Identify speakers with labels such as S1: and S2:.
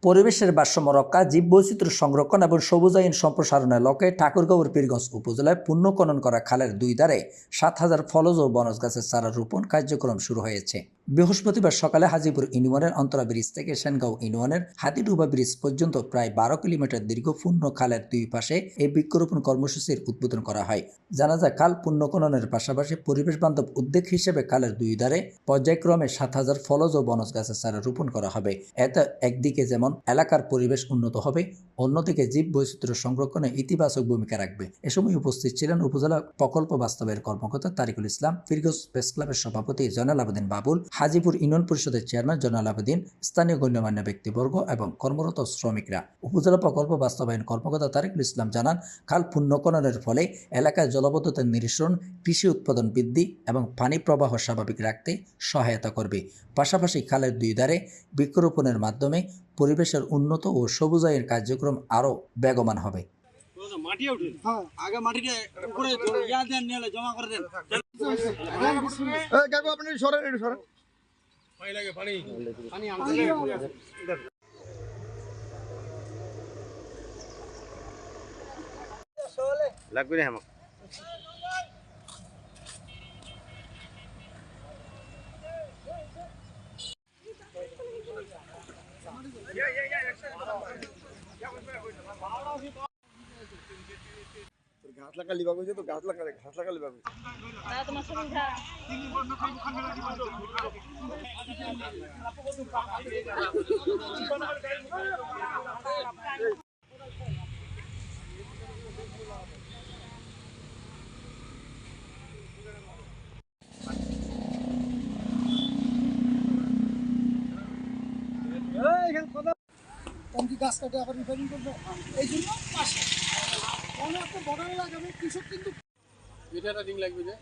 S1: পরিবেশের ভারসাম্য রক্ষা, জীববৈচিত্র্য সংরক্ষণ এবং সবুজায়ন সম্প্রসারণের লক্ষ্যে ঠাকুরগাঁওয়ের পীরগঞ্জ উপজেলায় পুনঃখনন করা খালের দুই ধারে ৭,০০০ ফলজ ও বনজ গাছের চারা রোপণ কার্যক্রম শুরু হয়েছে। বৃহস্পতিবার সকালে হাজীপুর ইউনিয়নের অন্তরা ব্রিজ থেকে সেনগাঁও ইউনিয়নের হাতিডুবা ব্রিজ পর্যন্ত প্রায় ১২ কিলোমিটার দীর্ঘ পূর্ণ খালের দুই পাশে এই বৃক্ষরোপণ কর্মসূচির উদ্বোধন করা হয়। জানা যায়, খাল পুনঃখননের পাশাপাশি পরিবেশ বান্ধব উদ্যোগ হিসেবে খালের দুই ধারে পর্যায়ক্রমে ৭,০০০ ফলজ ও বনজ গাছের চারা রোপণ করা হবে। এতে একদিকে যেমন এলাকার পরিবেশ উন্নত হবে, অন্যদিকে জীব বৈচিত্র্য সংরক্ষণে ইতিবাচক ভূমিকা রাখবে। এ সময় উপস্থিত ছিলেন উপজেলা প্রকল্প বাস্তবায়ন কর্মকর্তা তারিকুল ইসলাম, পীরগঞ্জ প্রেস ক্লাবের সভাপতি জয়নাল আবেদিন বাবুল, হাজীপুর ইউনিয়ন পরিষদের চেয়ারম্যান জয়নাল আবেদিন, স্থানীয় গণ্যমান্য ব্যক্তিবর্গ এবং কর্মরত শ্রমিকরা। উপজেলা প্রকল্প বাস্তবায়ন কর্মকর্তা তারিকুল ইসলাম জানান, খাল পুনঃখননের ফলে এলাকায় জলাবদ্ধতা নিরসন, কৃষি উৎপাদন বৃদ্ধি এবং পানি প্রবাহ স্বাভাবিক রাখতে সহায়তা করবে। পাশাপাশি খালের দুই ধারে বৃক্ষরোপণের মাধ্যমে পরিবেশের উন্নত ও সবুজায়ন কার্যক্রম আরও বেগবান হবে।
S2: লাগবে না আমার ঘাস লাগালি বাবু তো ঘাস লাগালি বাবু
S3: গাছ কাটে আবার রিপেয়ারিং করবো, এই জন্য পাশে অনেক একটা বড় লাগাবে কৃষক কিন্তু
S2: এটা রিং লাগবে যে